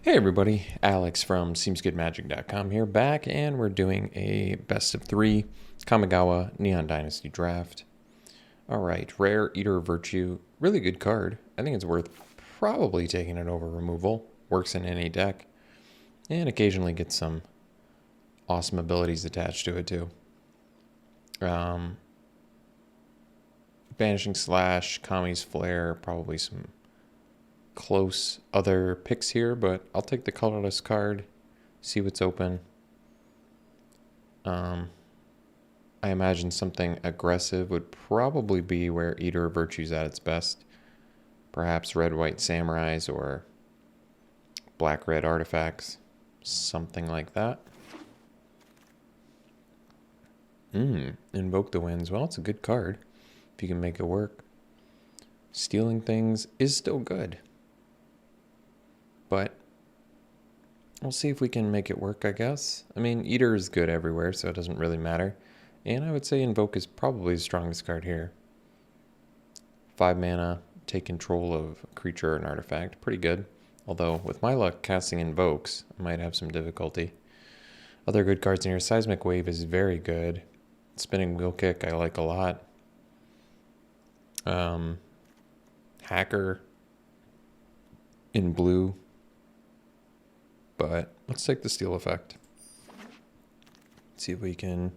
Hey everybody, Alex from SeemsGoodMagic.com here, back, and we're doing a best of 3 Kamigawa Neon Dynasty draft. Alright, Rare Eater of Virtue, really good card. I think it's worth probably taking it over removal. Works in any deck, and occasionally gets some awesome abilities attached to it too. Banishing Slash, Kami's Flare, probably some close other picks here, but I'll take the colorless card, see what's open. I imagine something aggressive would probably be where Eater of Virtue's at its best. Perhaps red-white samurais or black-red artifacts, something like that. Invoke the Winds. Well, it's a good card if you can make it work. Stealing things is still good, but we'll see if we can make it work, I guess. I mean, Eater is good everywhere, so it doesn't really matter. And I would say Invoke is probably the strongest card here. 5 mana, take control of a creature or an artifact. Pretty good. Although, with my luck, casting Invokes, I might have some difficulty. Other good cards in here. Seismic Wave is very good. Spinning Wheel Kick, I like a lot. Hacker in blue. But let's take the steal effect. See if we can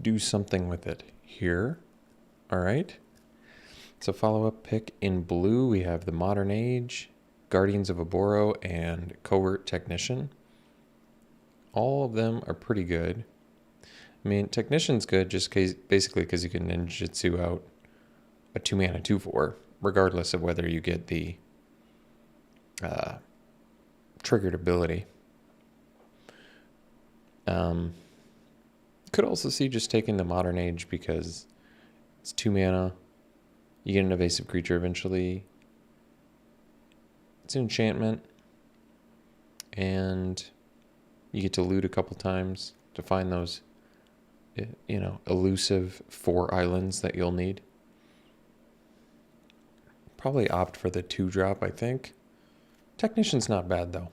do something with it here. All right. So follow-up pick in blue, we have the Modern Age, Guardians of Oboro, and Covert Technician. All of them are pretty good. I mean, Technician's good just basically because you can ninjutsu out a 2-mana 2/4, regardless of whether you get the triggered ability. Could also see just taking the Modern Age because it's 2 mana. You get an evasive creature eventually. It's an enchantment. And you get to loot a couple times to find those, elusive 4 islands that you'll need. Probably opt for the 2-drop, I think. Technician's not bad, though.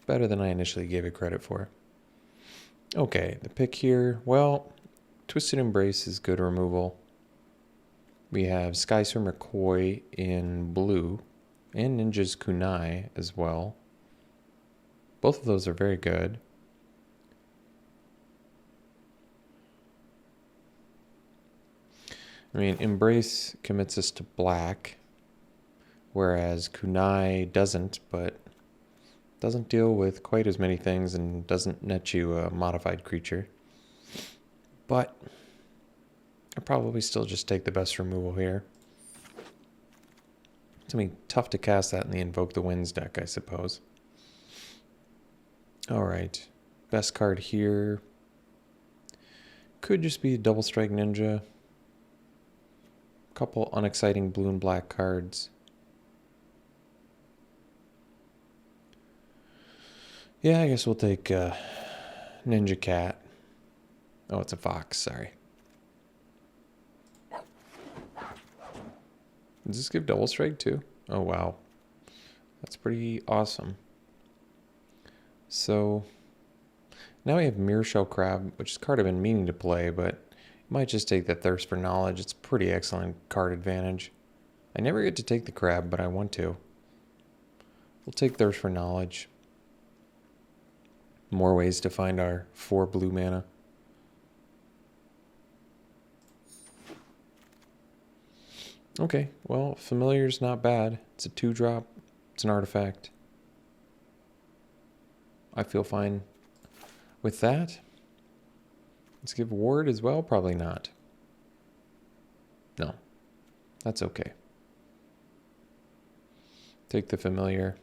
Better than I initially gave it credit for. Okay, the pick here, well, Twisted Embrace is good removal. We have Sky Swimmer Koi in blue, and Ninja's Kunai as well. Both of those are very good. I mean, Embrace commits us to black, whereas Kunai doesn't, but doesn't deal with quite as many things and doesn't net you a modified creature. But I probably still just take the best removal here. It's going to be tough to cast that in the Invoke the Winds deck, I suppose. Alright, best card here. Could just be Double Strike Ninja. Couple unexciting blue and black cards. Yeah, I guess we'll take Ninja Cat. Oh, it's a fox, sorry. Does this give Double Strike too? Oh, wow. That's pretty awesome. So, now we have Mirror Shell Crab, which is a card I've been meaning to play, but might just take the Thirst for Knowledge. It's pretty excellent card advantage. I never get to take the crab, but I want to. We'll take Thirst for Knowledge. More ways to find our 4 blue mana. Okay, well, Familiar's not bad. It's a 2-drop. It's an artifact. I feel fine with that. Let's give Ward as well. Probably not. No, that's okay. Take the Familiar.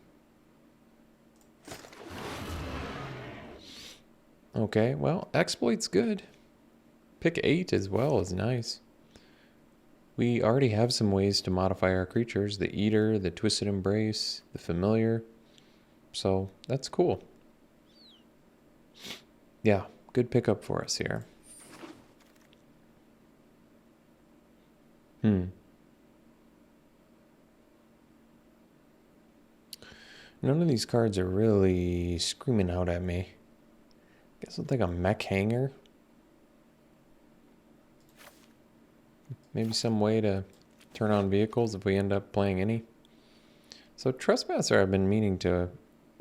Okay, well, Exploit's good. Pick 8 as well is nice. We already have some ways to modify our creatures. The Eater, the Twisted Embrace, the Familiar. So, that's cool. Yeah, good pickup for us here. None of these cards are really screaming out at me. Guess I'll take a mech hanger. Maybe some way to turn on vehicles if we end up playing any. So Trespasser I've been meaning to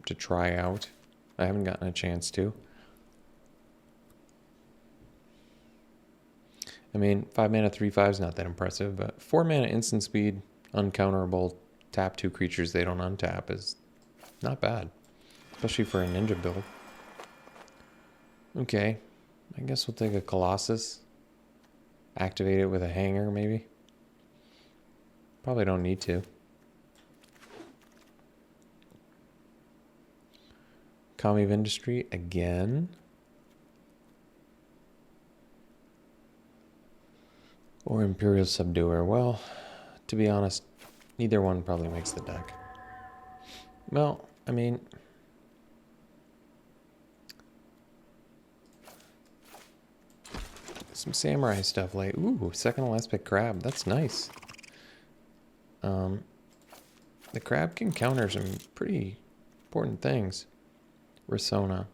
try out. I haven't gotten a chance to. I mean, 5 mana 3/5 is not that impressive, but 4 mana instant speed, uncounterable, tap 2 creatures they don't untap is not bad. Especially for a ninja build. Okay, I guess we'll take a Colossus. Activate it with a hanger, maybe. Probably don't need to. Kami of Industry again. Or Imperial Subduer. Well, to be honest, neither one probably makes the deck. Well, I mean, some samurai stuff like, ooh, second to last pick crab. That's nice. The crab can counter some pretty important things. Risona.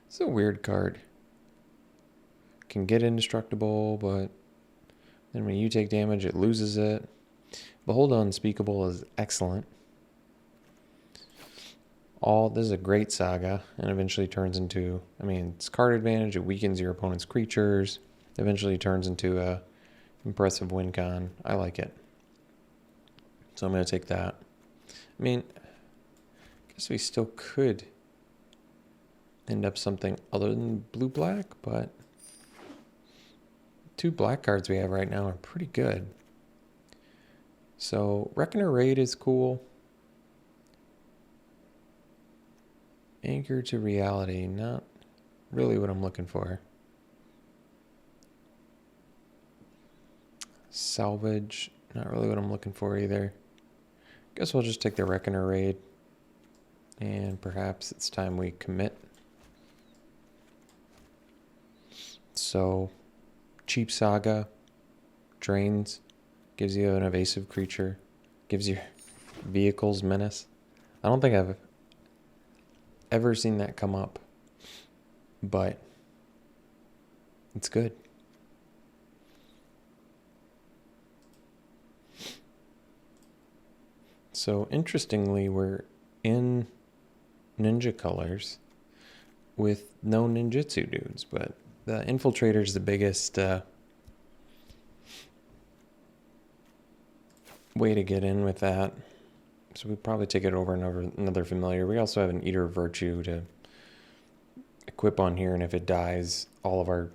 It's a weird card. Can get indestructible, but then when you take damage, it loses it. Behold Unspeakable is excellent. This is a great saga, and eventually turns into, I mean, it's card advantage, it weakens your opponent's creatures, eventually turns into a impressive win con. I like it. So I'm going to take that. I mean, I guess we still could end up something other than blue-black, but 2 black cards we have right now are pretty good. So Reckoner Raid is cool. Anchor to Reality, not really what I'm looking for. Salvage, not really what I'm looking for either. Guess we'll just take the Reckoner Raid. And perhaps it's time we commit. So, cheap saga, drains, gives you an evasive creature, gives you vehicles menace. I don't think I've ever seen that come up, but it's good. So interestingly, we're in ninja colors with no ninjutsu dudes, but the Infiltrator is the biggest way to get in with that. So we probably take it over another familiar. We also have an Eater of Virtue to equip on here, and if it dies, all of our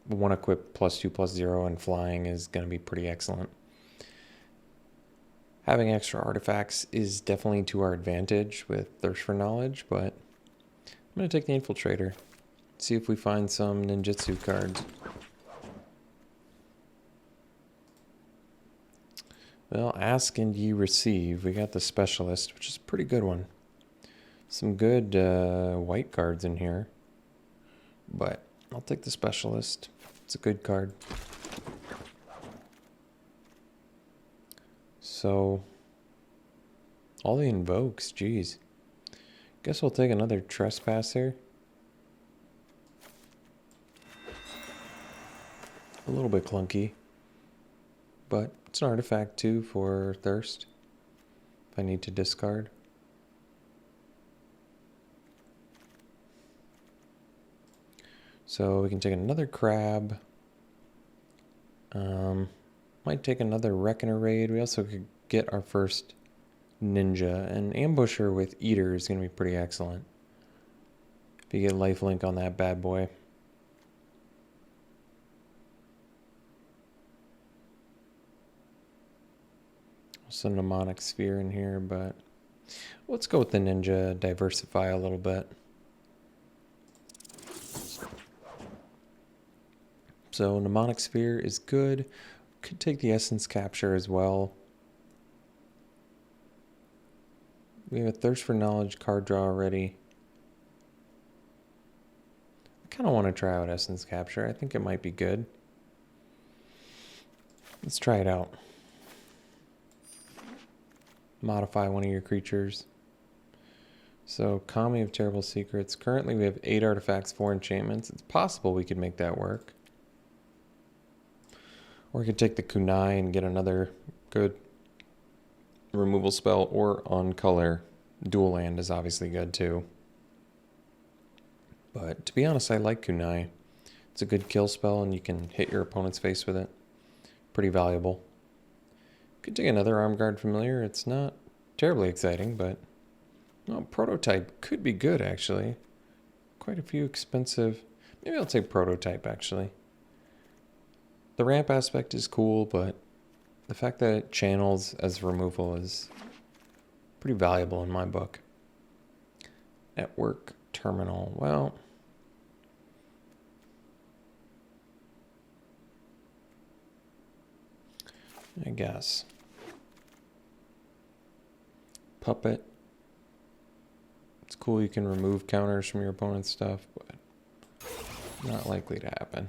1 equip +2/+0 and flying is going to be pretty excellent. Having extra artifacts is definitely to our advantage with Thirst for Knowledge, but I'm going to take the Infiltrator. See if we find some ninjutsu cards. Well, ask and ye receive. We got the Specialist, which is a pretty good one. Some good white cards in here, but I'll take the Specialist. It's a good card. So, all the invokes, geez. Guess we'll take another Trespasser. A little bit clunky, but it's an artifact too for Thirst, if I need to discard. So we can take another Crab. Might take another Reckoner Raid. We also could get our first Ninja. And Ambusher with Eater is going to be pretty excellent. If you get lifelink on that bad boy. Also Mnemonic Sphere in here, but let's go with the Ninja, diversify a little bit. So Mnemonic Sphere is good. Could take the Essence Capture as well. We have a Thirst for Knowledge card draw already. I kind of want to try out Essence Capture. I think it might be good. Let's try it out. Modify one of your creatures. So, Kami of Terrible Secrets. Currently we have 8 artifacts, 4 enchantments. It's possible we could make that work. Or we could take the kunai and get another good removal spell, or on color. Dual land is obviously good too. But to be honest, I like kunai. It's a good kill spell and you can hit your opponent's face with it. Pretty valuable. Could take another Arm Guard Familiar. It's not terribly exciting, but well, Prototype could be good actually. Quite a few expensive. Maybe I'll take Prototype actually. The ramp aspect is cool, but the fact that it channels as removal is pretty valuable in my book. At work, terminal. Well, I guess. Puppet. It's cool you can remove counters from your opponent's stuff, but not likely to happen.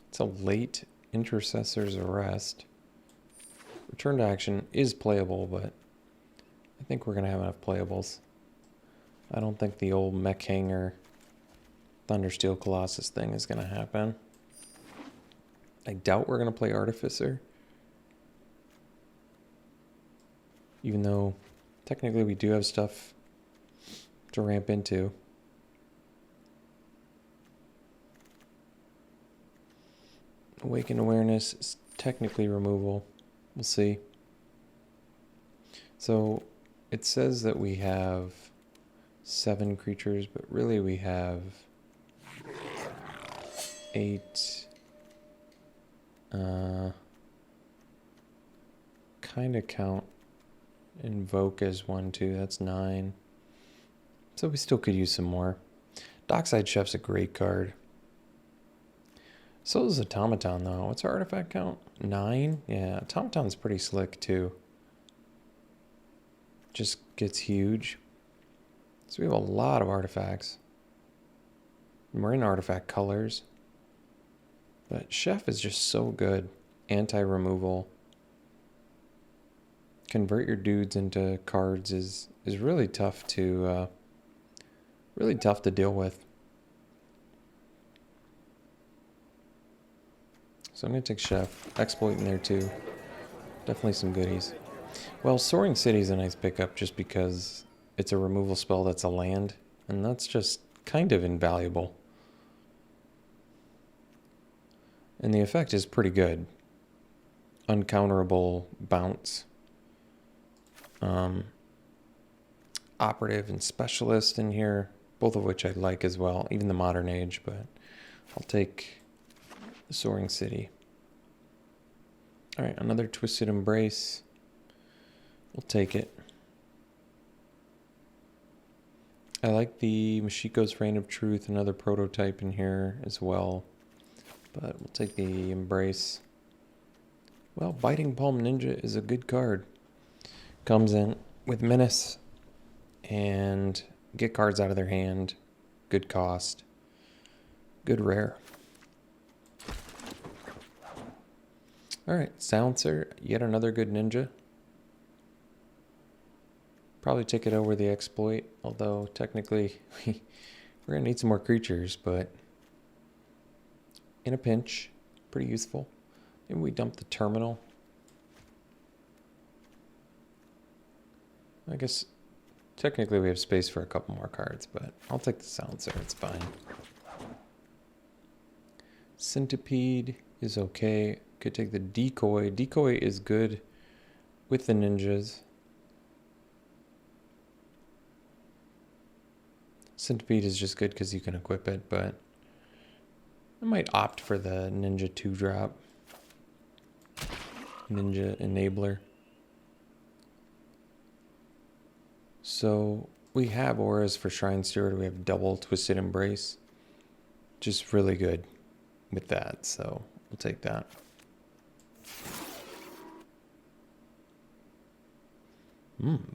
It's a late Intercessor's Arrest. Return to action is playable, but I think we're going to have enough playables. I don't think the old Mech Hanger Thundersteel Colossus thing is going to happen. I doubt we're going to play Artificer. Even though technically we do have stuff to ramp into. Awaken Awareness is technically removal. We'll see. So it says that we have 7 creatures, but really we have 8. Kind of count Invoke as 1, 2. That's 9. So we still could use some more. Dockside Chef's a great card. So is Automaton, though. What's our artifact count? 9? Yeah, Automaton's pretty slick, too. Just gets huge. So we have a lot of artifacts. And we're in artifact colors. But Chef is just so good. Anti-removal. Convert your dudes into cards is really tough to deal with. So I'm going to take Chef. Exploit in there too. Definitely some goodies. Well, Soaring City is a nice pickup just because it's a removal spell that's a land. And that's just kind of invaluable. And the effect is pretty good. Uncounterable bounce. Operative and Specialist in here. Both of which I like as well. Even the Modern Age, but I'll take the Soaring City. Alright, another Twisted Embrace. We'll take it. I like the Mashiko's Reign of Truth, another prototype in here as well. But we'll take the Embrace. Well, Biting Palm Ninja is a good card. Comes in with Menace and get cards out of their hand. Good cost. Good rare. Alright, Silencer, yet another good ninja. Probably take it over the Exploit, although technically we're going to need some more creatures, but in a pinch, pretty useful. Maybe we dump the Terminal. I guess technically we have space for a couple more cards, but I'll take the Silencer, it's fine. Centipede is okay. Could take the Decoy. Decoy is good with the ninjas. Centipede is just good because you can equip it, but I might opt for the Ninja 2-drop. Ninja Enabler. So we have auras for Shrine Steward. We have double Twisted Embrace. Just really good with that, so we'll take that.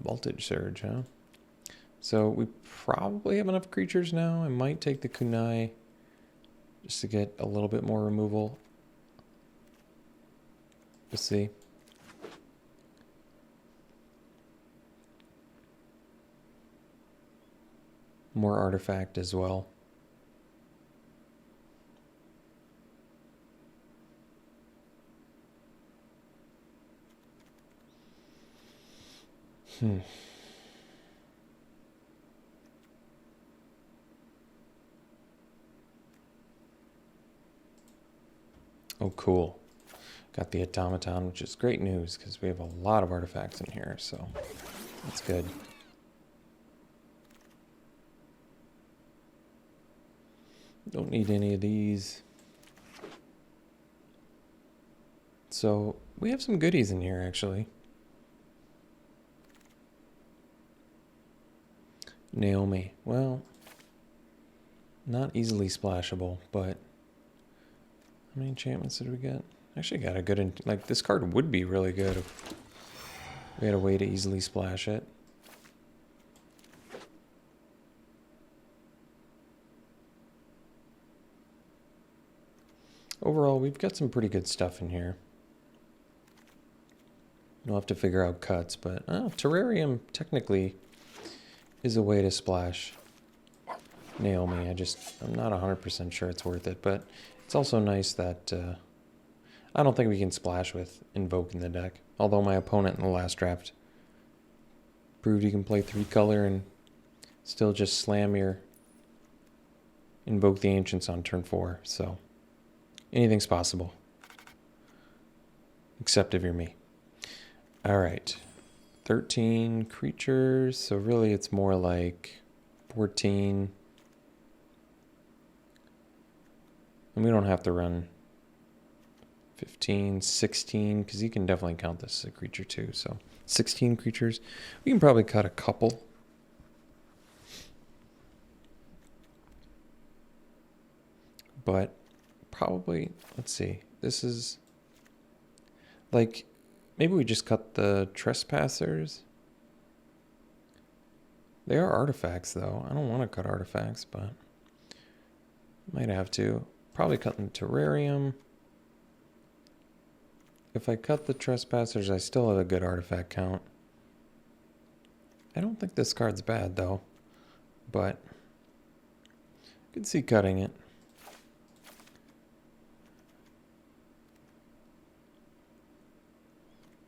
Voltage Surge, huh? So we probably have enough creatures now. I might take the Kunai just to get a little bit more removal. We'll see. more artifact as well. Oh, cool. Got the automaton, which is great news because we have a lot of artifacts in here, so that's good. Don't need any of these. So we have some goodies in here, actually. Naomi. Well, not easily splashable, but how many enchantments did we get? Actually got a good, like, this card would be really good if we had a way to easily splash it. Overall, we've got some pretty good stuff in here. We'll have to figure out cuts, but Terrarium technically is a way to splash Naomi. I'm not 100% sure it's worth it, but it's also nice that I don't think we can splash with Invoke in the deck. Although my opponent in the last draft proved he can play 3-color and still just slam your Invoke the Ancients on turn 4, so anything's possible. Except if you're me. Alright. 13 creatures, so really it's more like 14. And we don't have to run 15, 16, because you can definitely count this as a creature too, so 16 creatures. We can probably cut a couple. But probably, let's see, this is like, maybe we just cut the Trespassers. They are artifacts though. I don't want to cut artifacts, but might have to. Probably cut the Terrarium. If I cut the Trespassers, I still have a good artifact count. I don't think this card's bad though, but I can see cutting it.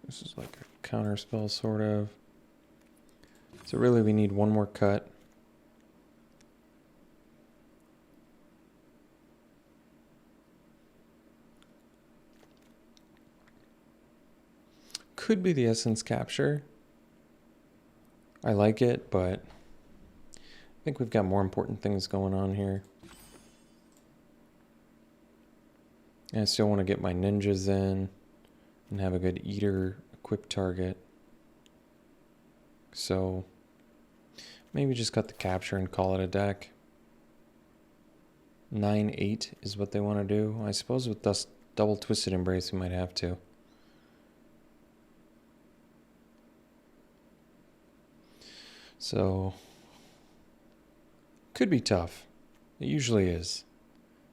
This is like a counter spell, sort of. So really we need one more cut. Could be the Essence Capture. I like it, but I think we've got more important things going on here. And I still want to get my ninjas in and have a good eater equipped target. So maybe just cut the capture and call it a deck. 9-8 is what they want to do. I suppose with this double Twisted Embrace we might have to. So could be tough. It usually is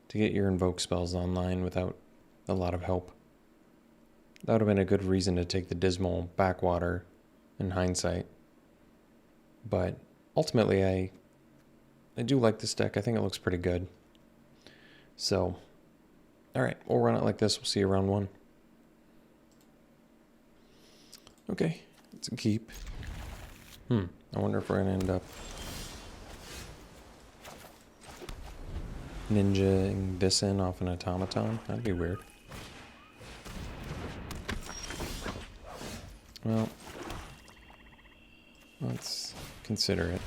to get your invoke spells online without a lot of help. That would have been a good reason to take the Dismal Backwater in hindsight. But ultimately, I do like this deck. I think it looks pretty good. So, alright, we'll run it like this. We'll see you round 1. Okay, it's a keep. I wonder if we're going to end up ninjaing this in off an automaton. That'd be weird. Well, let's consider it.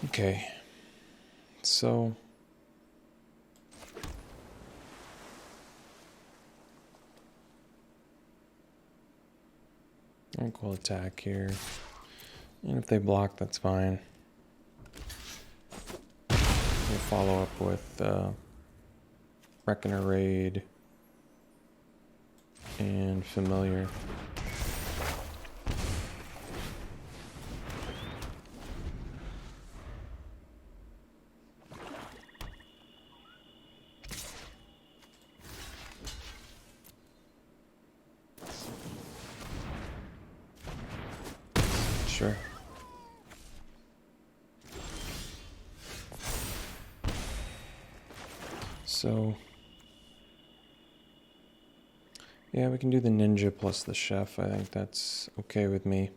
Okay, so I think we'll attack here, and if they block, that's fine. We'll follow up with Reckoner Raid, and Familiar. Sure. So, yeah, we can do the ninja plus the chef. I think that's okay with me.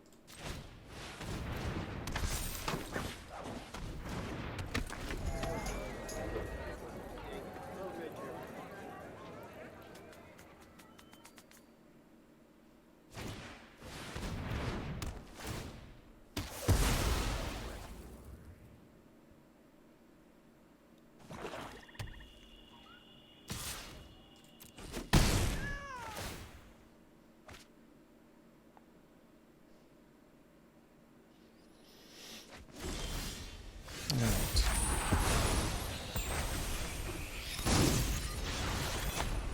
Alright.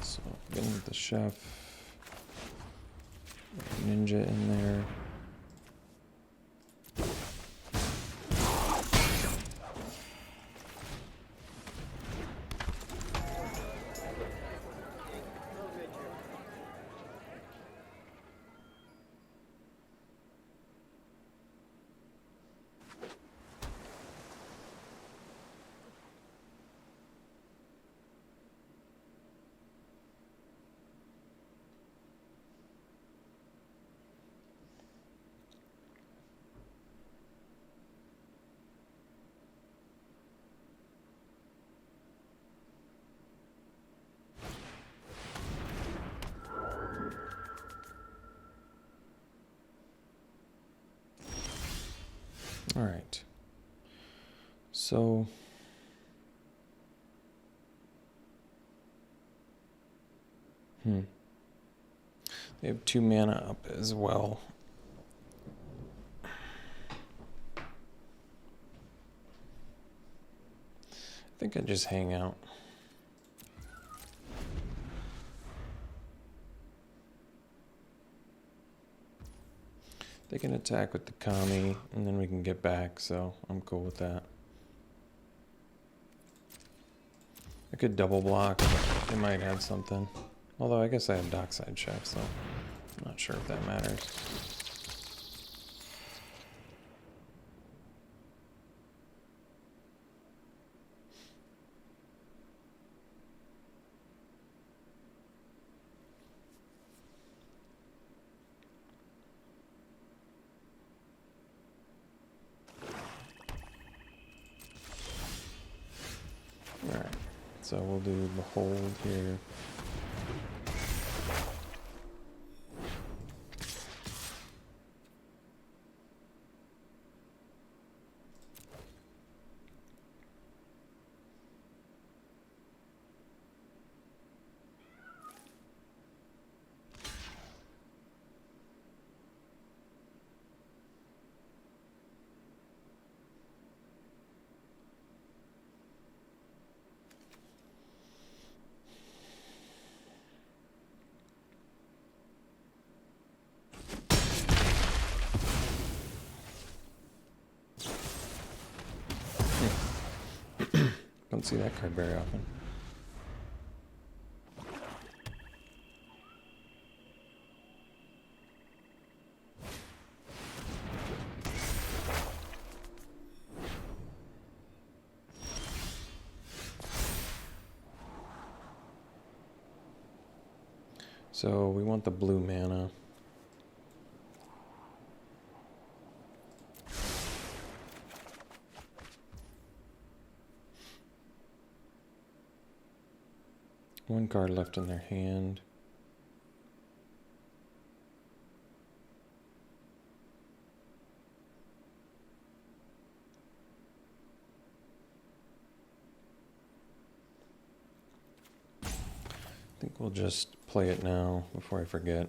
So, getting the chef, ninja in there. All right. So they have 2 mana up as well. I think I'd just hang out. They can attack with the Kami, and then we can get back, so I'm cool with that. I could double block, but it might add something. Although I guess I have Dockside Chef, so I'm not sure if that matters. Alright, so we'll do Behold here. Don't see that card very often. So we want the blue mana. One card left in their hand. I think we'll just play it now before I forget.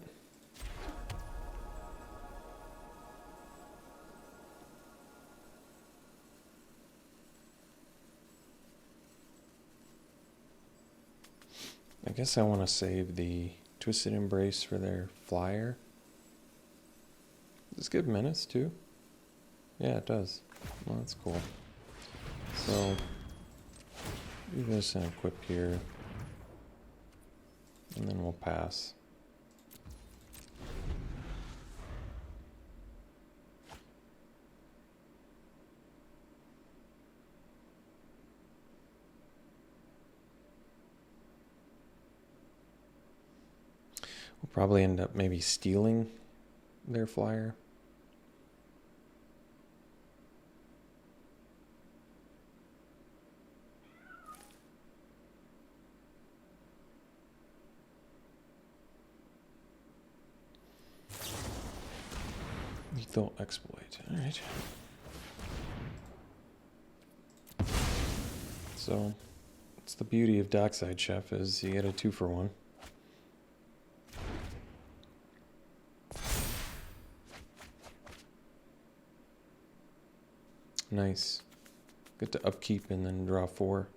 I guess I want to save the Twisted Embrace for their flyer. Does this give menace too? Yeah, it does. Well, that's cool. So, do this and equip here. And then we'll pass. We'll probably end up maybe stealing their flyer. Lethal exploit. All right. So, it's the beauty of Dockside Chef is you get a 2-for-1. Nice. Get to upkeep and then draw 4.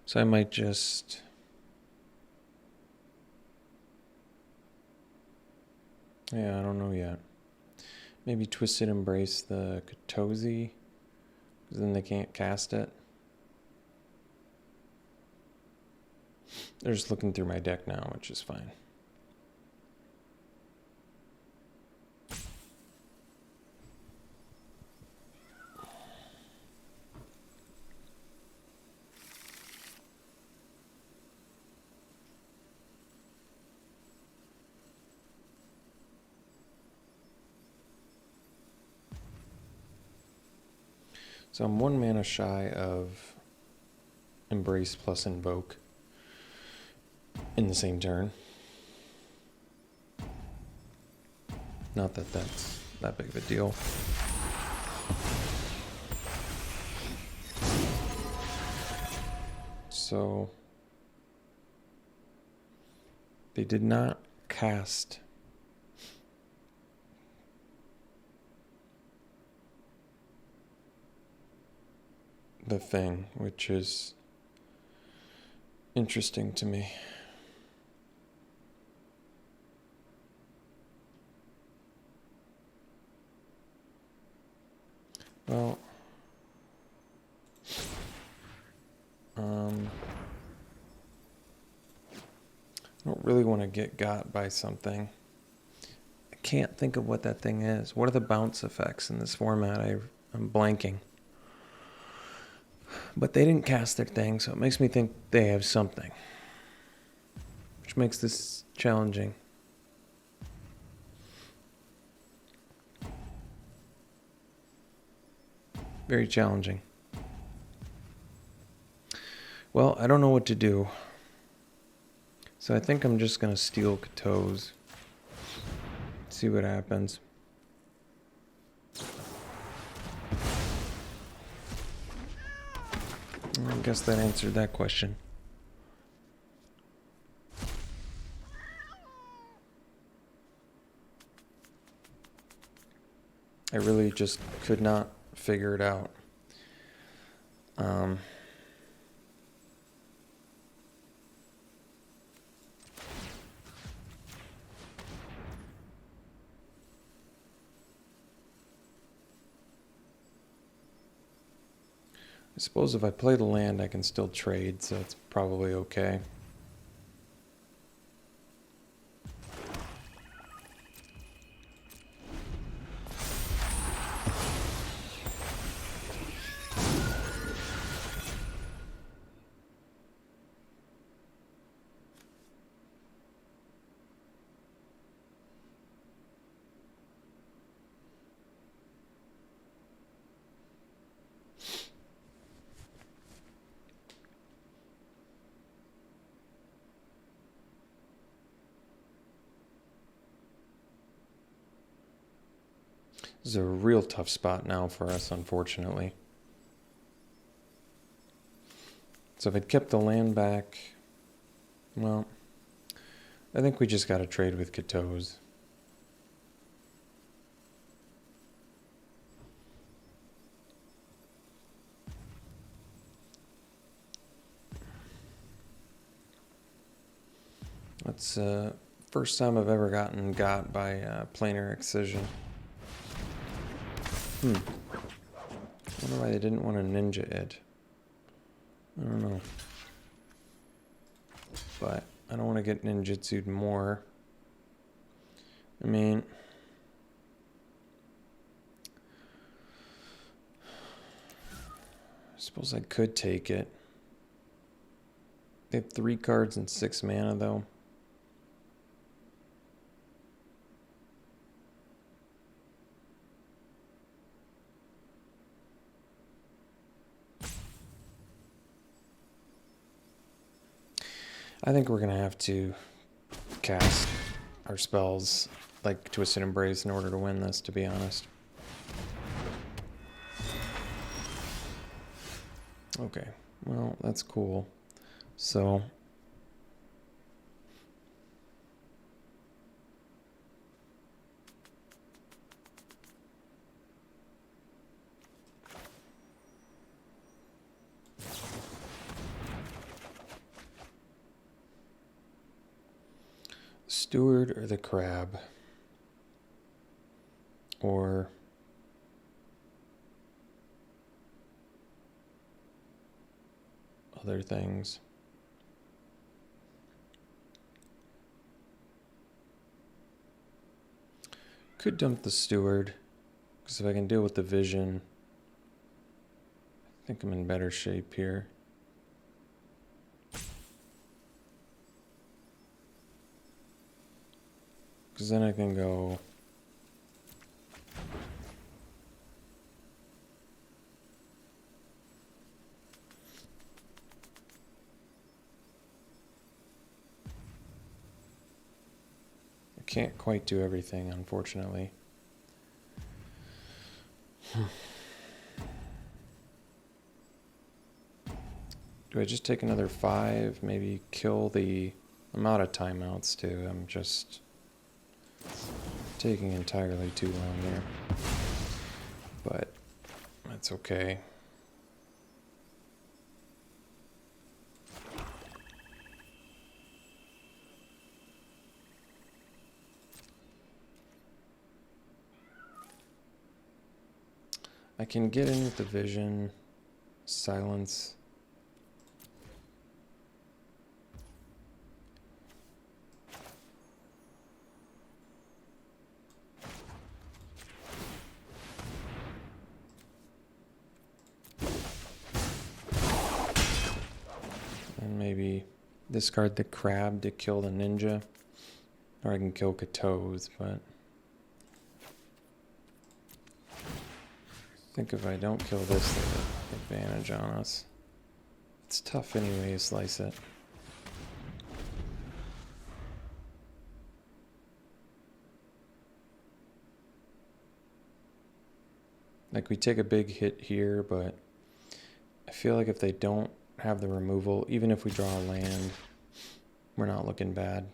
So I might just... Yeah, I don't know yet. Maybe Twisted Embrace the Katozi, because then they can't cast it. They're just looking through my deck now, which is fine. So I'm 1 mana shy of Embrace plus Invoke in the same turn. Not that that's that big of a deal. So they did not cast the thing, which is interesting to me. Well, I don't really want to get got by something. I can't think of what that thing is. What are the bounce effects in this format? I'm blanking. But they didn't cast their thing, so it makes me think they have something, which makes this challenging. Very challenging. Well, I don't know what to do. So I think I'm just going to steal Kato's. See what happens. I guess that answered that question. I really just could not figure it out. I suppose if I play the land, I can still trade, so it's probably okay. This is a real tough spot now for us, unfortunately. So if I'd kept the land back, well, I think we just got to trade with Katos. That's first time I've ever gotten got by planar excision. Wonder why they didn't want to ninja it. I don't know. But I don't want to get ninjutsu'd more. I mean, I suppose I could take it. They have 3 cards and 6 mana though. I think we're going to have to cast our spells like Twisted Embrace in order to win this, to be honest. Okay, well, that's cool. So, Steward or the Crab, or other things. Could dump the Steward, because if I can deal with the Vision, I think I'm in better shape here. Because then I can go I can't quite do everything, unfortunately. Do I just take another 5? Maybe kill the... I'm out of timeouts too. I'm just taking entirely too long here. But that's okay. I can get in with the Vision, silence. And maybe discard the Crab to kill the Ninja. Or I can kill Katos, but I think if I don't kill this, they have advantage on us. It's tough anyway to slice it. Like, we take a big hit here, but I feel like if they don't have the removal, even if we draw a land, we're not looking bad.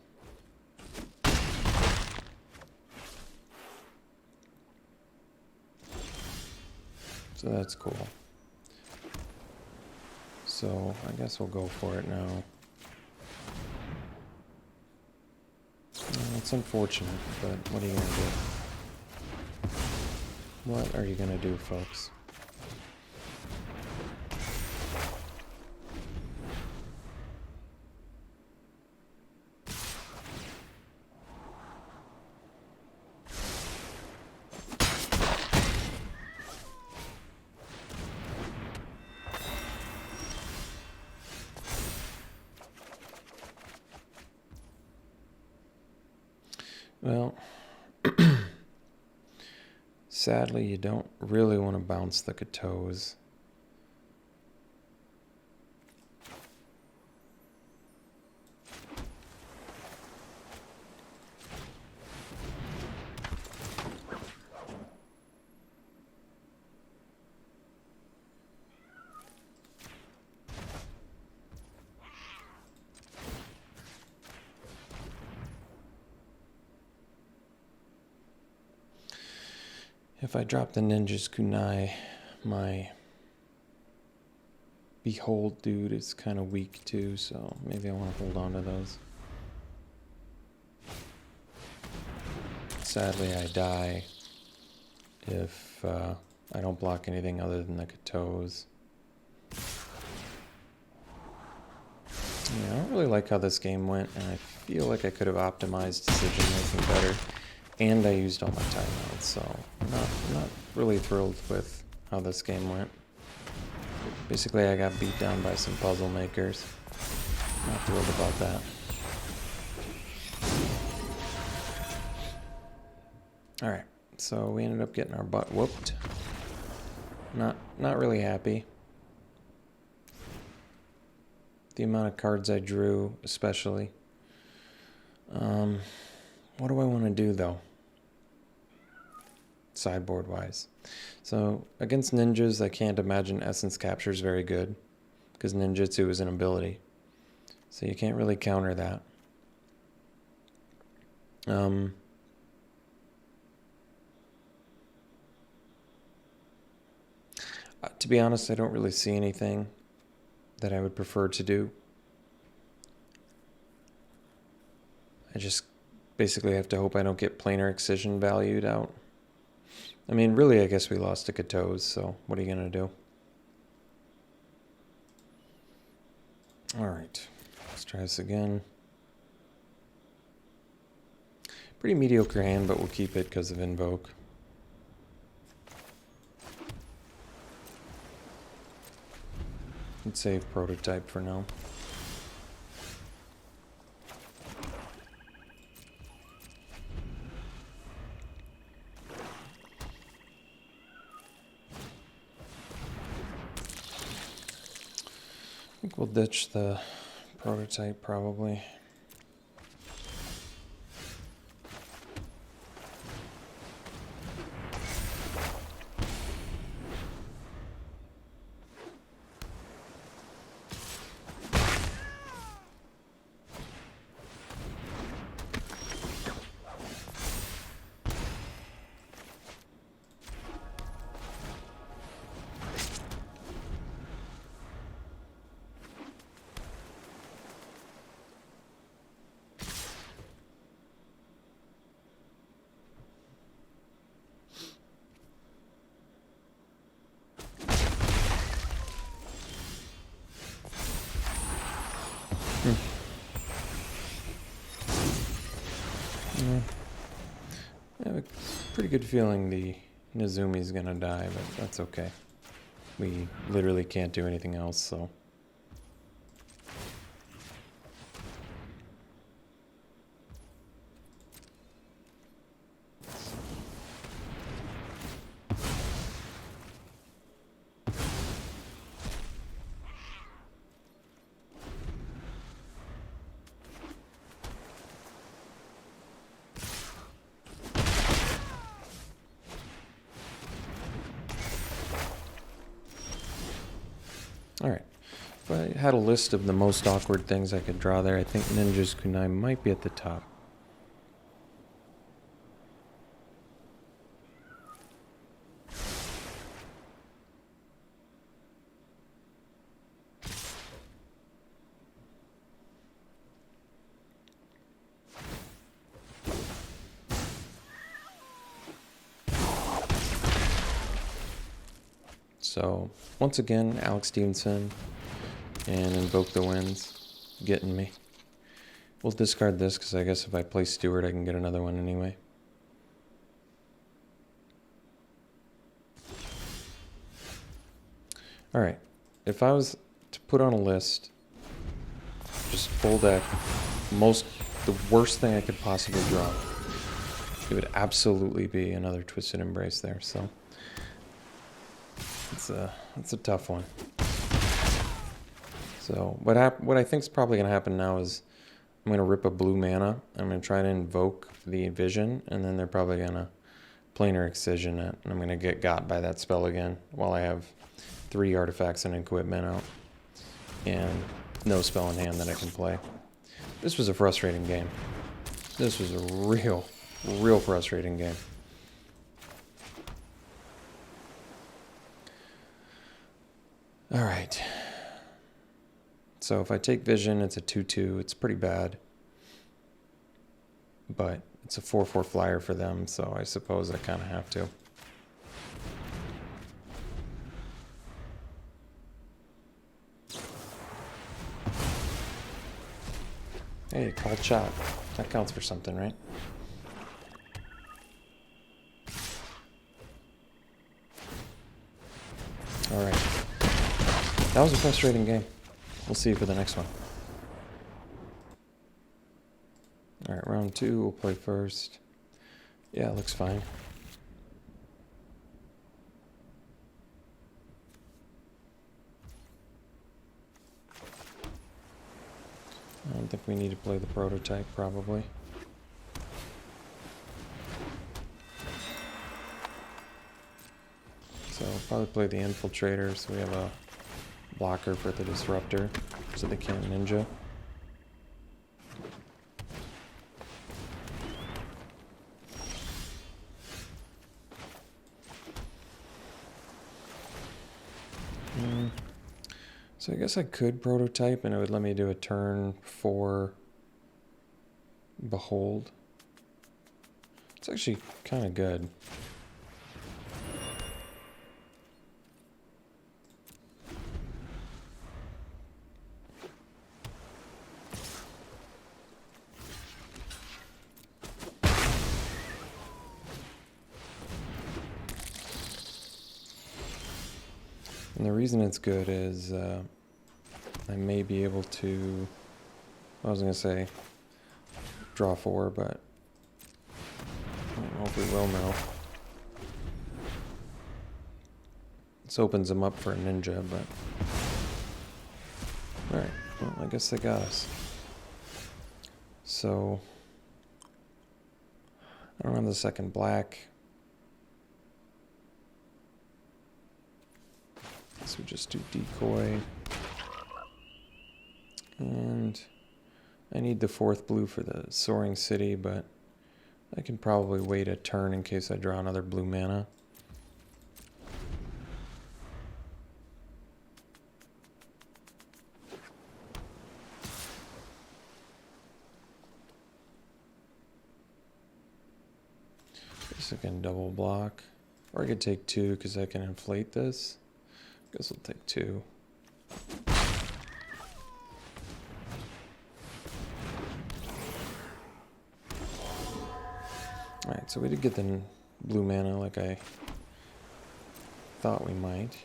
So that's cool. So I guess we'll go for it now. It's unfortunate, but what are you gonna do? What are you gonna do, folks? Well, sadly, you don't really want to bounce the Katos. If I drop the Ninja's Kunai, my Behold dude is kind of weak too, so maybe I want to hold on to those. Sadly, I die if I don't block anything other than the Katos. Yeah, I don't really like how this game went, and I feel like I could have optimized decision making better. And I used all my timeouts, so I'm not really thrilled with how this game went. Basically, I got beat down by some puzzle makers. Not thrilled about that. Alright, so we ended up getting our butt whooped. Not really happy. The amount of cards I drew, especially. What do I want to do, though? Sideboard-wise. So, against ninjas, I can't imagine Essence Capture is very good, because ninjutsu is an ability. So you can't really counter that. To be honest, I don't really see anything that I would prefer to do. I just basically have to hope I don't get planar excision valued out. I mean, really, I guess we lost to Katos, so what are you going to do? Alright, let's try this again. Pretty mediocre hand, but we'll keep it because of Invoke. Let's save Prototype for now. I think we'll ditch the Prototype probably. I have a pretty good feeling the Nezumi's gonna die, but that's okay. We literally can't do anything else, so. Alright, if I had a list of the most awkward things I could draw there, I think Ninja's Kunai might be at the top. So, once again, Alex Stephenson and Invoke the Winds getting me. We'll discard this because I guess if I play Steward, I can get another one anyway. Alright, if I was to put on a list, just full deck, the worst thing I could possibly draw, it would absolutely be another Twisted Embrace there, so. It's a tough one. So what I think is probably going to happen now is I'm going to rip a blue mana. I'm going to try to invoke the Vision, and then they're probably going to Planar Excision it, and I'm going to get got by that spell again while I have 3 artifacts and equipment out and no spell in hand that I can play. This was a frustrating game. This was a real frustrating game. All right. So if I take vision, it's a 2/2. It's pretty bad. But it's a 4/4 flyer for them, so I suppose I kind of have to. Hey, called shot. That counts for something, right? Alright. That was a frustrating game. We'll see you for the next one. Alright, round 2, we'll play first. Yeah, it looks fine. I don't think we need to play the prototype, probably. So we'll probably play the infiltrator, so we have a blocker for the disruptor, so they can't ninja. So I guess I could prototype and it would let me do a turn 4 Behold. It's actually kind of good. And the reason it's good is I may be able to, I was going to say draw 4, but I don't know if we will now. This opens them up for a ninja, but alright, well, I guess they got us. So I don't have the second black. So we just do decoy. And I need the 4th blue for the Soaring City, but I can probably wait a turn in case I draw another blue mana. Guess I can double block. Or I could take 2 because I can inflate this. Guess I'll take 2. Alright, so we did get the blue mana like I thought we might.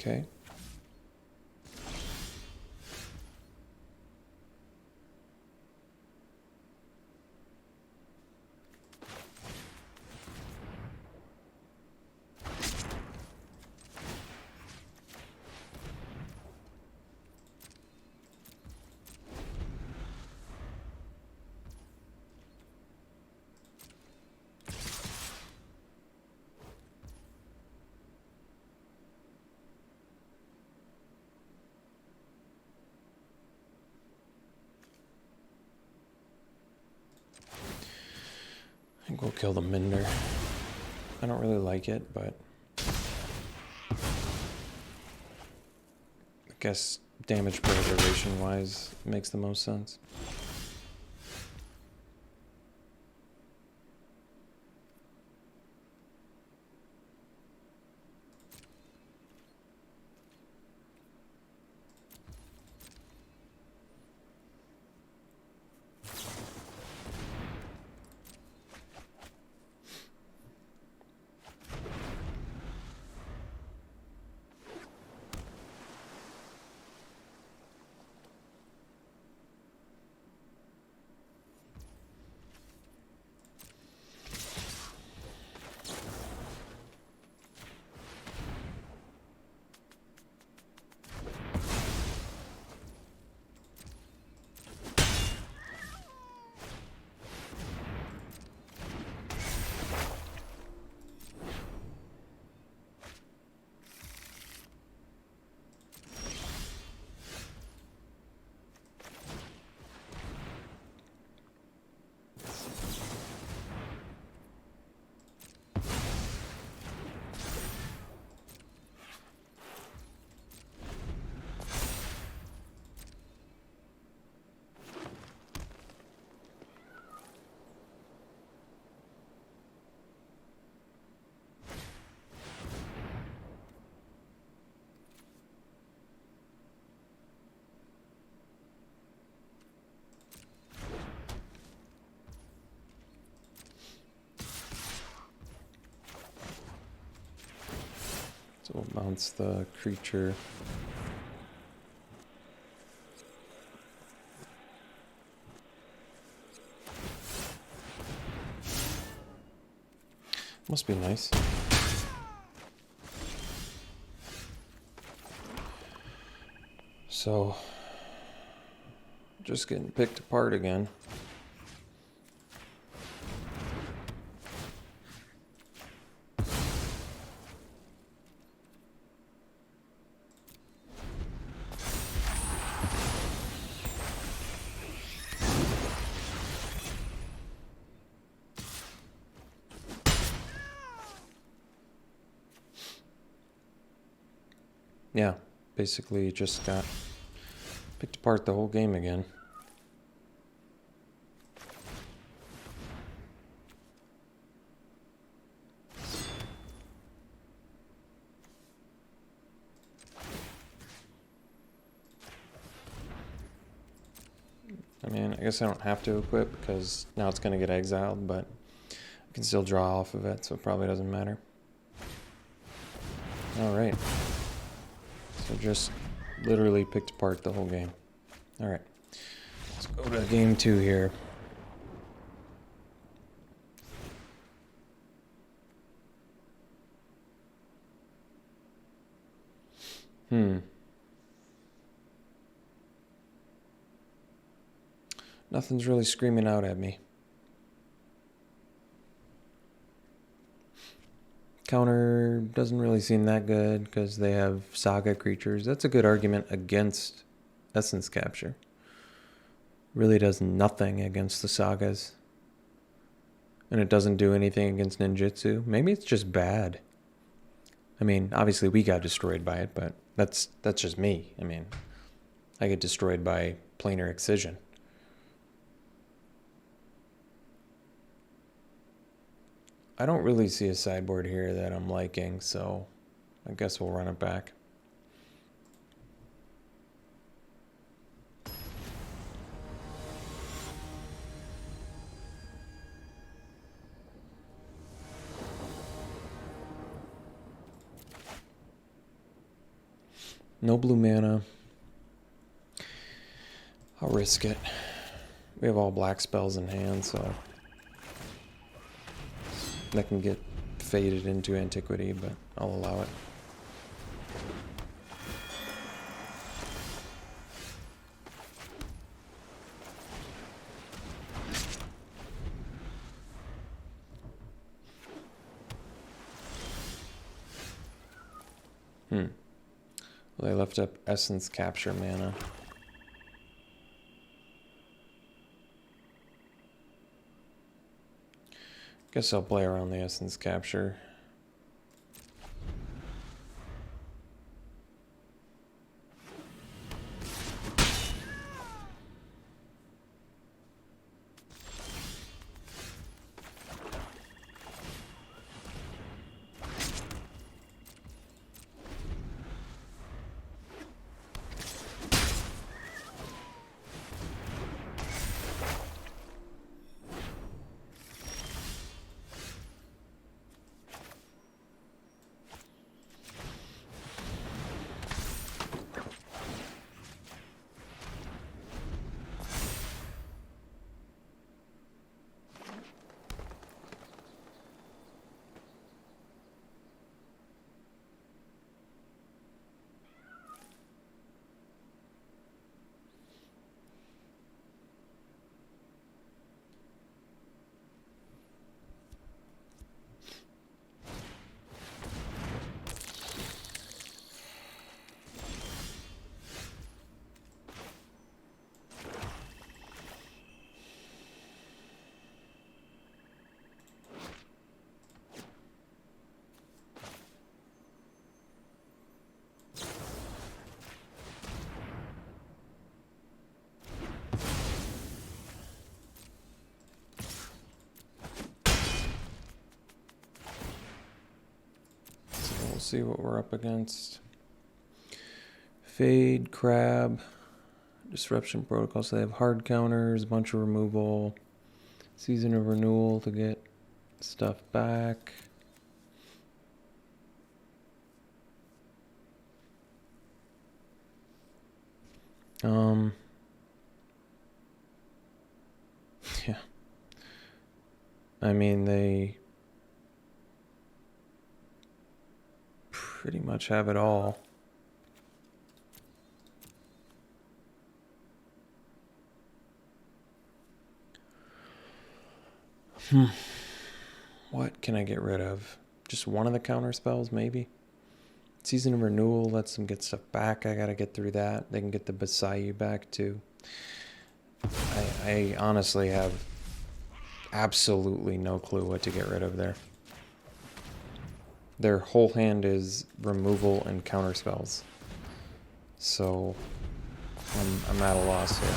Okay. I think we'll kill the Minder. I don't really like it, but I guess damage preservation wise makes the most sense. So we'll bounce the creature. Must be nice. So, just getting picked apart again. Yeah, basically just got picked apart the whole game again. I mean, I guess I don't have to equip because now it's going to get exiled, but I can still draw off of it, so it probably doesn't matter. Alright. So just literally picked apart the whole game. Alright. Let's go to game 2 here. Nothing's really screaming out at me. Counter doesn't really seem that good because they have Saga creatures. That's a good argument against Essence Capture. Really does nothing against the Sagas. And it doesn't do anything against Ninjutsu. Maybe it's just bad. I mean, obviously we got destroyed by it, but that's just me. I mean, I get destroyed by planar excision. I don't really see a sideboard here that I'm liking, so I guess we'll run it back. No blue mana. I'll risk it. We have all black spells in hand, so that can get faded into antiquity, but I'll allow it. Well, they left up Essence Capture mana. Guess I'll play around the Essence Capture. We'll see what we're up against. Fade, Crab, Disruption Protocol. So they have hard counters, a bunch of removal, Season of Renewal to get stuff back. Yeah. I mean, they pretty much have it all. What can I get rid of? Just one of the counter spells, maybe? Season of Renewal lets them get stuff back. I gotta get through that. They can get the Basayu back, too. I honestly have absolutely no clue what to get rid of there. Their whole hand is removal and counter spells. So I'm at a loss here.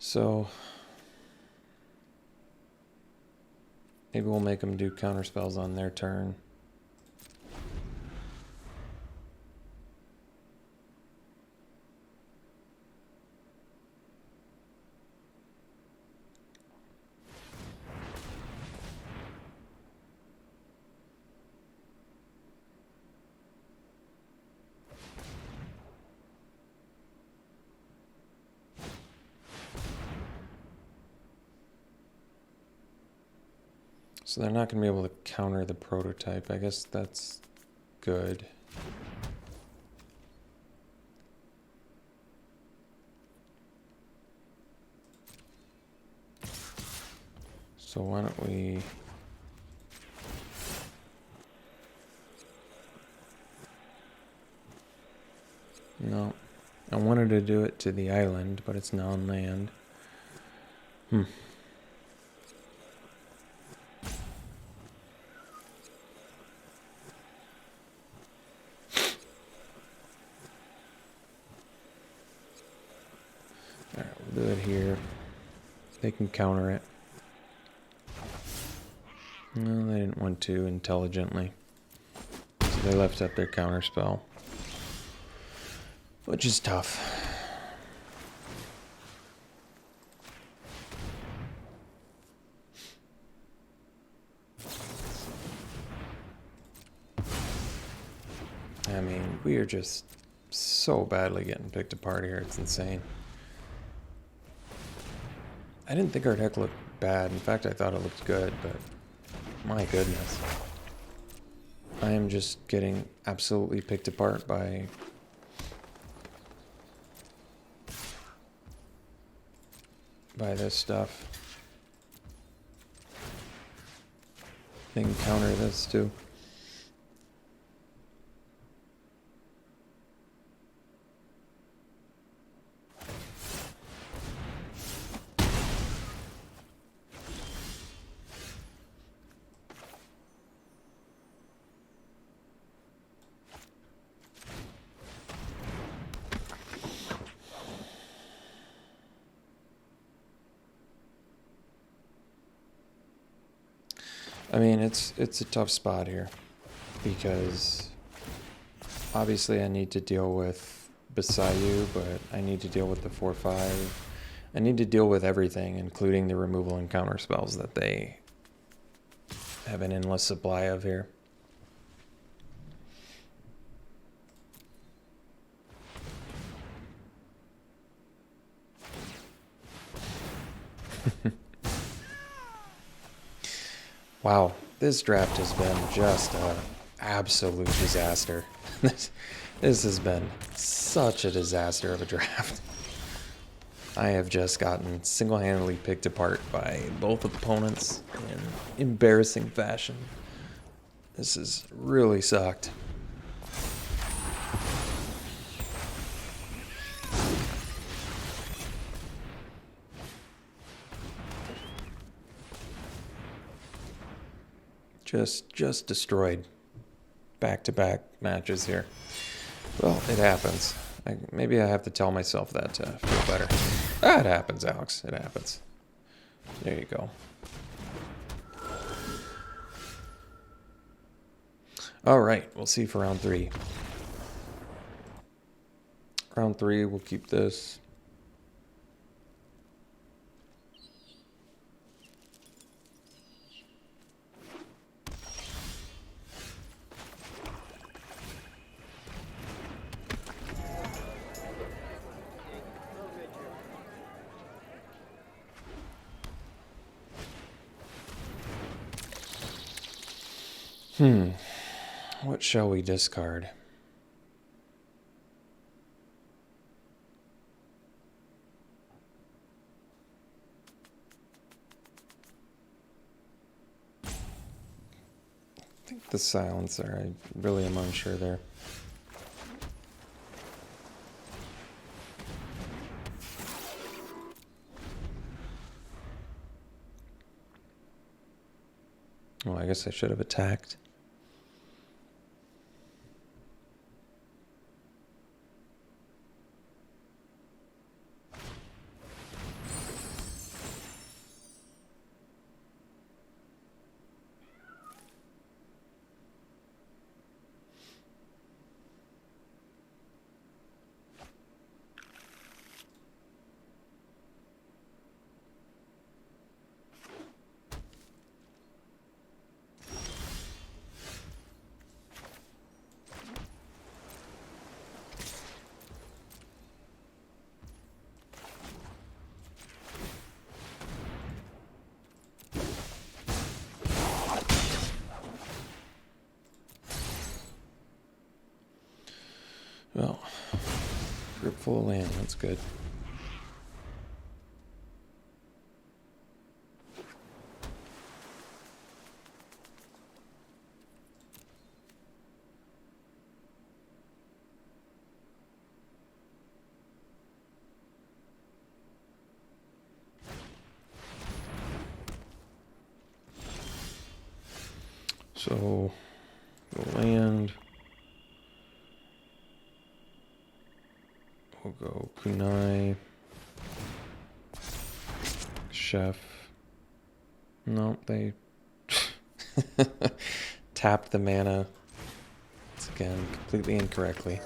So maybe we'll make them do counter spells on their turn. So they're not going to be able to counter the prototype. I guess that's good. So why don't we... No. I wanted to do it to the island, but it's non-land. Alright, we'll do it here. They can counter it. No, they didn't want to intelligently. So they left up their counter spell. Which is tough. I mean, we are just so badly getting picked apart here. It's insane. I didn't think our deck looked bad. In fact, I thought it looked good, but my goodness. I am just getting absolutely picked apart by this stuff. They can counter this too. I mean, it's a tough spot here because obviously I need to deal with Basayu, but I need to deal with the 4/5. I need to deal with everything, including the removal and counter spells that they have an endless supply of here. Wow, this draft has been just an absolute disaster. This has been such a disaster of a draft. I have just gotten single-handedly picked apart by both opponents in embarrassing fashion. This has really sucked. Just destroyed. Back-to-back matches here. Well, it happens. Maybe I have to tell myself that to feel better. Ah, it happens, Alex. It happens. There you go. All right, we'll see for round 3. Round 3, we'll keep this. What shall we discard? I think the silencer. I really am unsure there. Oh, I guess I should have attacked. Well, group full of land, that's good. So, the land. We'll go kunai, chef. No, they tapped the mana. It's again completely incorrectly.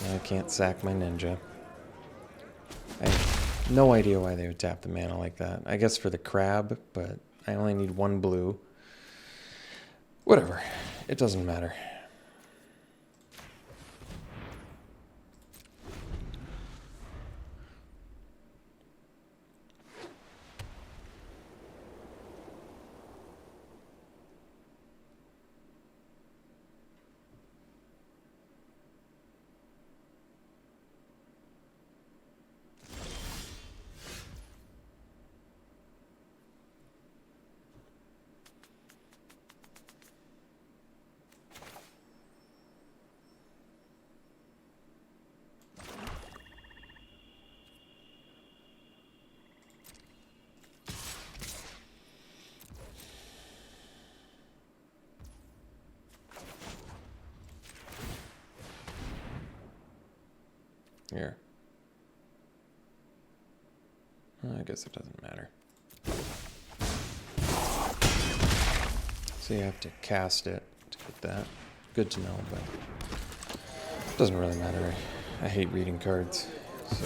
And I can't sack my ninja. I have no idea why they would tap the mana like that. I guess for the crab, but I only need 1 blue. Whatever. It doesn't matter. Here. I guess it doesn't matter. So you have to cast it to get that. Good to know, but it doesn't really matter. I hate reading cards, so...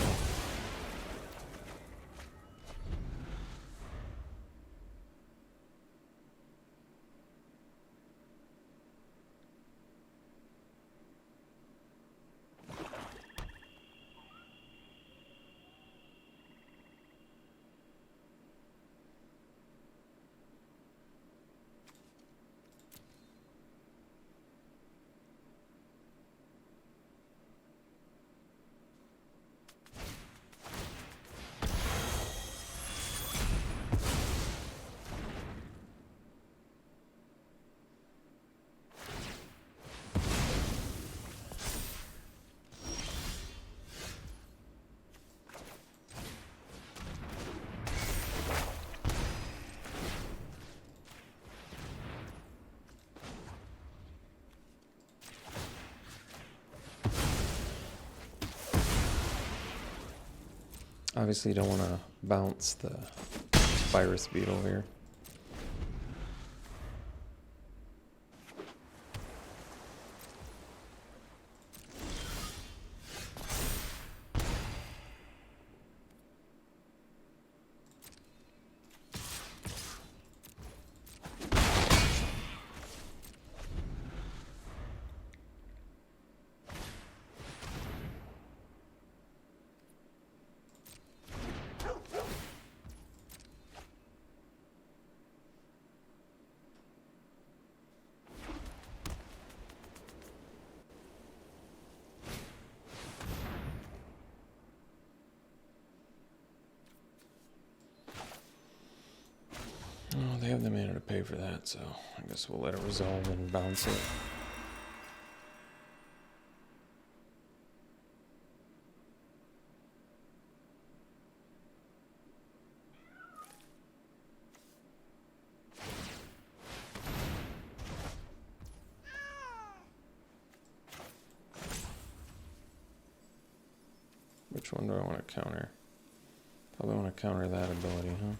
Obviously don't want to bounce the virus beetle here. Oh, they have the mana to pay for that, so I guess we'll let it resolve and bounce it. Which one do I want to counter? Probably want to counter that ability, huh?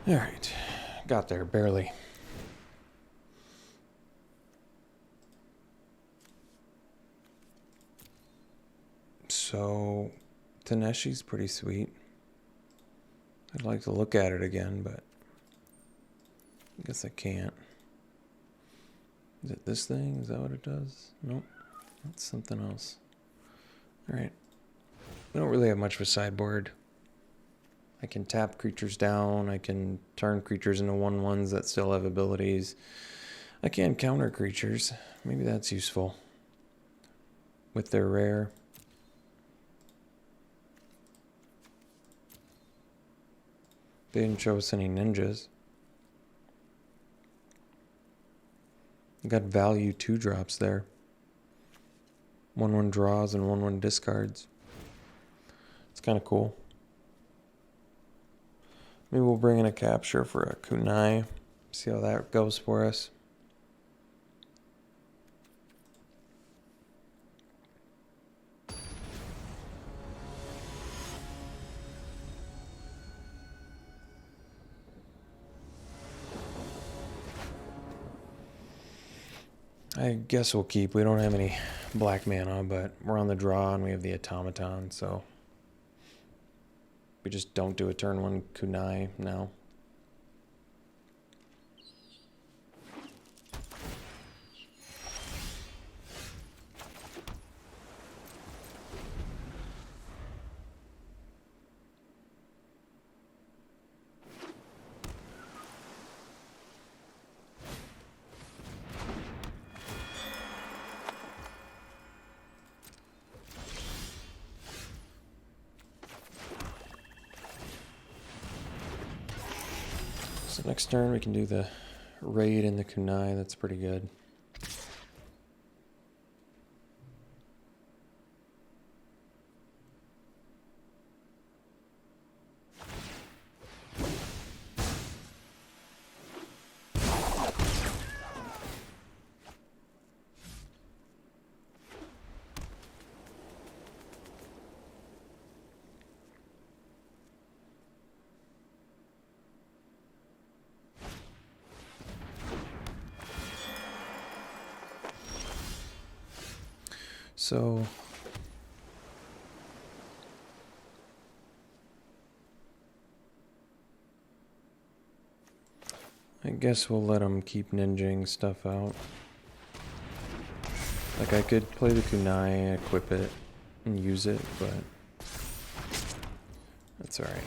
All right, got there, barely. So, Danesty's pretty sweet. I'd like to look at it again, but I guess I can't. Is it this thing? Is that what it does? Nope, that's something else. All right, we don't really have much of a sideboard. I can tap creatures down. I can turn creatures into 1/1s that still have abilities. I can counter creatures. Maybe that's useful with their rare. They didn't show us any ninjas. Got value 2-drops there. 1/1 draws and 1/1 discards. It's kind of cool. Maybe we'll bring in a capture for a kunai. See how that goes for us. I guess we'll keep. We don't have any black mana, but we're on the draw and we have the automaton, so we just don't do a turn 1 kunai now. So next turn we can do the raid and the kunai. That's pretty good. So I guess we'll let them keep ninjing stuff out. Like I could play the kunai, equip it, and use it, but that's alright.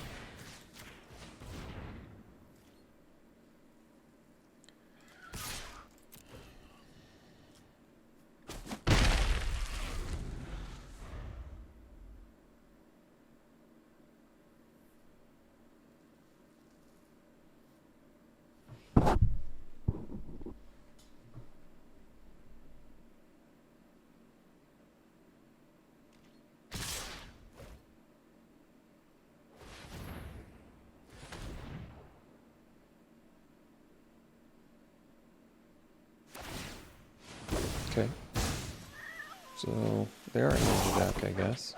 Okay. So they are in the deck, I guess.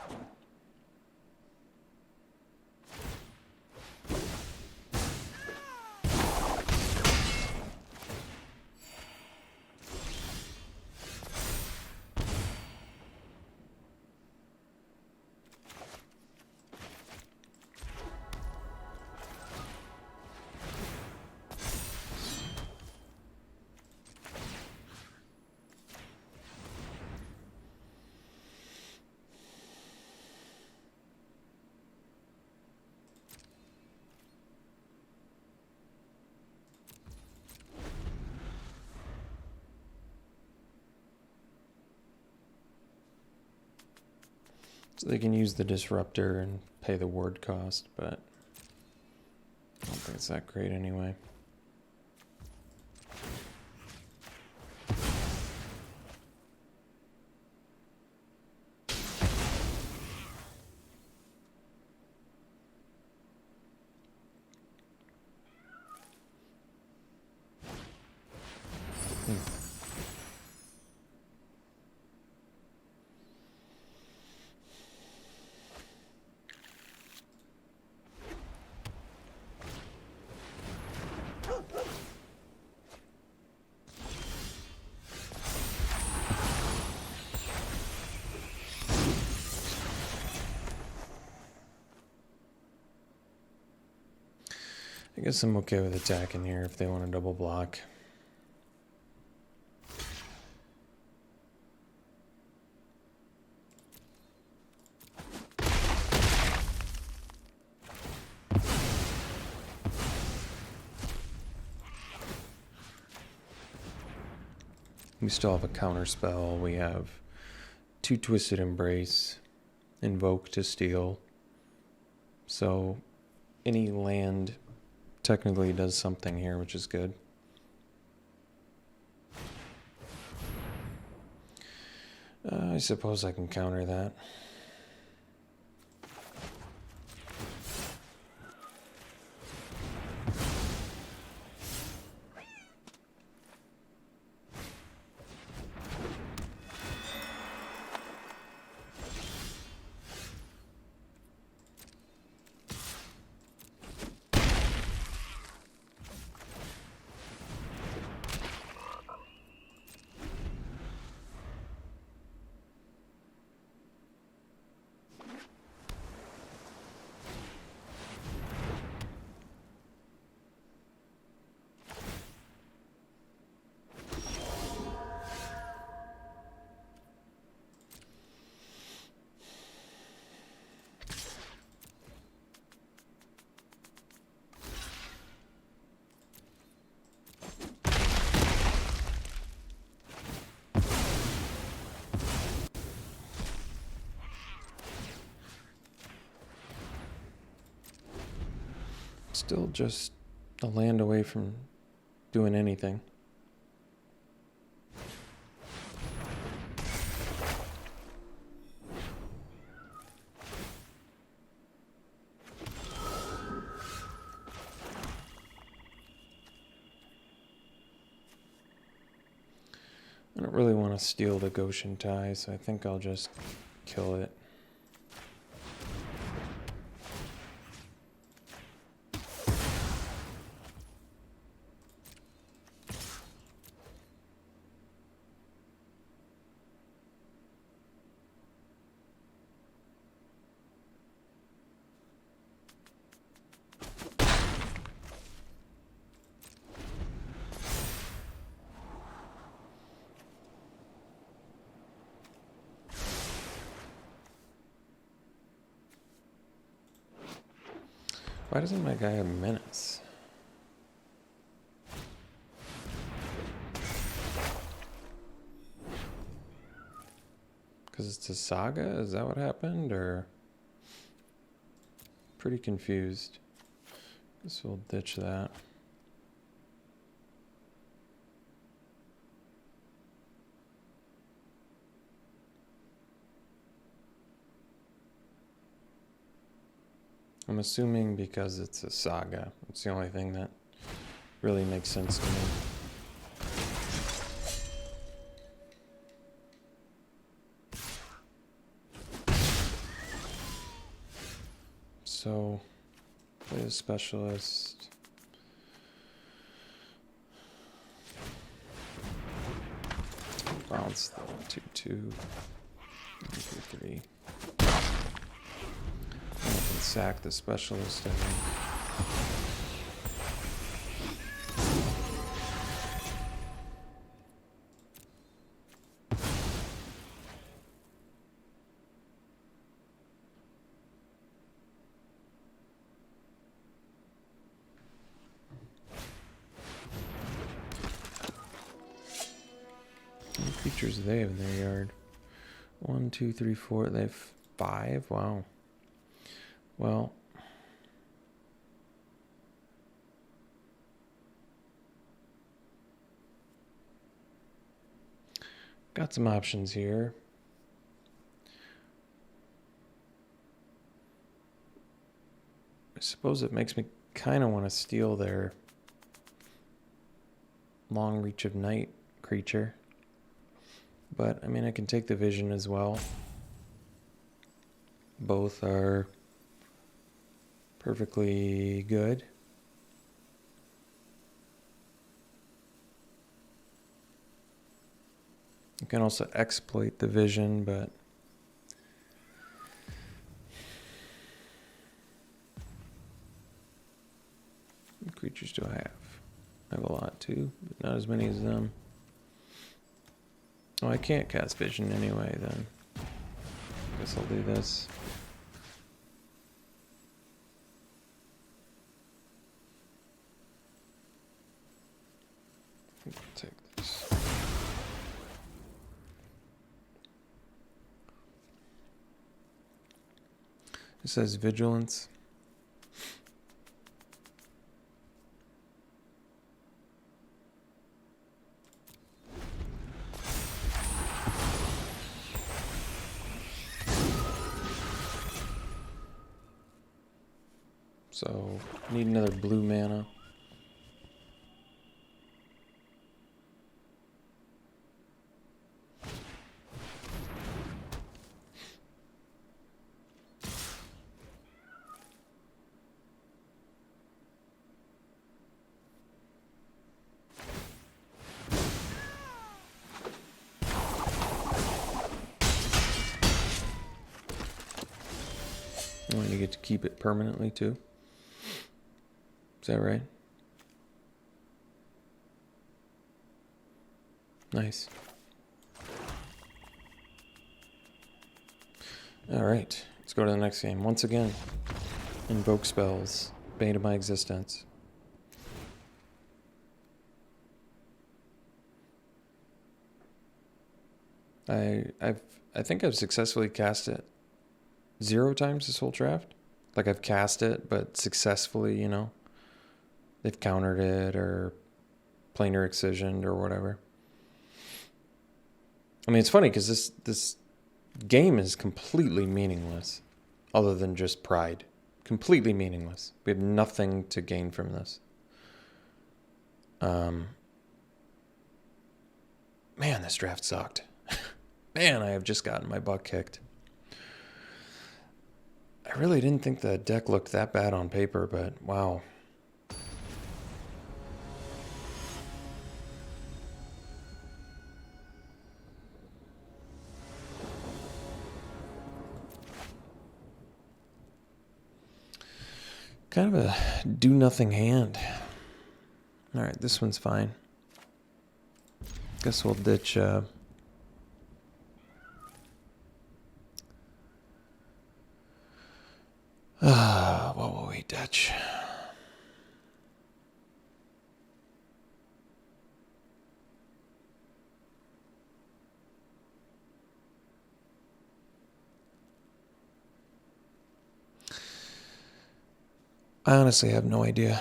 So they can use the disruptor and pay the ward cost, but I don't think it's that great anyway. I guess I'm okay with attacking here if they want to double block. We still have a counter spell. We have 2 Twisted Embrace, Invoke to steal. So any land technically does something here, which is good. I suppose I can counter that. Still just a land away from doing anything. I don't really want to steal the Goshen tie, so I think I'll just kill it. Why doesn't my guy have menace? Because it's a saga? Is that what happened? Or pretty confused. Guess we'll ditch that. I'm assuming because it's a saga. It's the only thing that really makes sense to me. so play a specialist. Bounce the 2/2. 3/3. I can sack the specialist, I think. How many creatures do they have in their yard? 1, 2, 3, 4. They have 5? Wow. Well, got some options here. I suppose it makes me kind of want to steal their Long Reach of Night creature. But, I mean, I can take the vision as well. Both are perfectly good. You can also exploit the vision, but what creatures do I have? I have a lot too, but not as many as them. Oh, I can't cast vision anyway then. Guess I'll do this. Take this. It says vigilance. So, need another blue mana. Oh, you get to keep it permanently too. Is that right? Nice. Alright, let's go to the next game. Once again, invoke spells, bane of my existence. I think I've successfully cast it 0 times this whole draft. Like I've cast it, but successfully, you know. They've countered it or planar excisioned or whatever. I mean, it's funny because this game is completely meaningless other than just pride. Completely meaningless. We have nothing to gain from this. Man, this draft sucked. Man, I have just gotten my butt kicked. I really didn't think the deck looked that bad on paper, but wow. Kind of a do-nothing hand. Alright, this one's fine. Guess we'll ditch... what will we ditch? I honestly have no idea.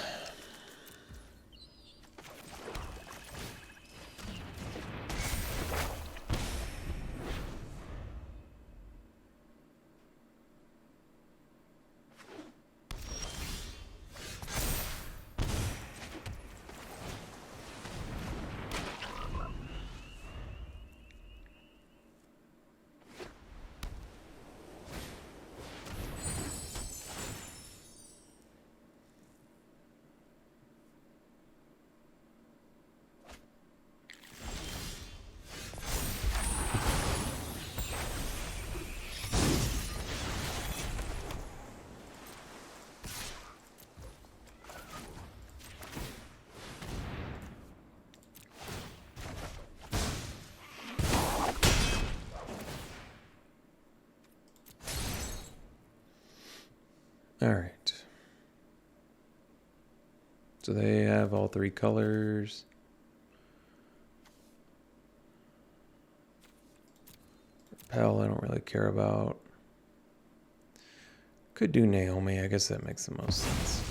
All right. So they have all three colors. Repel, I don't really care about. Could do Naomi. I guess that makes the most sense.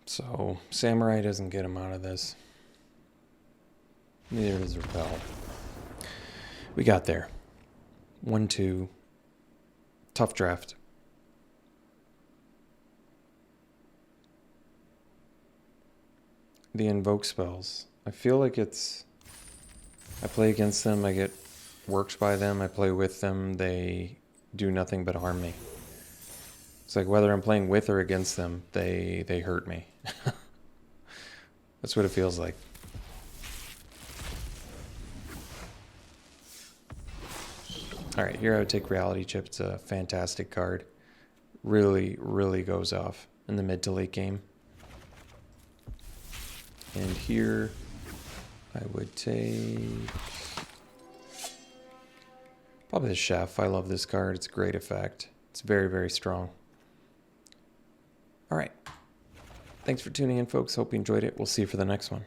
So, Samurai doesn't get him out of this. Neither does Repel. We got there. 1-2. Tough draft. The invoke spells. I feel like it's... I play against them, I get worked by them, I play with them, they do nothing but harm me. It's like whether I'm playing with or against them, they hurt me. That's what it feels like. Alright, here I would take Reality Chip. It's a fantastic card. Really, really goes off in the mid to late game. And here I would take probably the Chef. I love this card. It's a great effect. It's very, very strong. All right. Thanks for tuning in, folks. Hope you enjoyed it. We'll see you for the next one.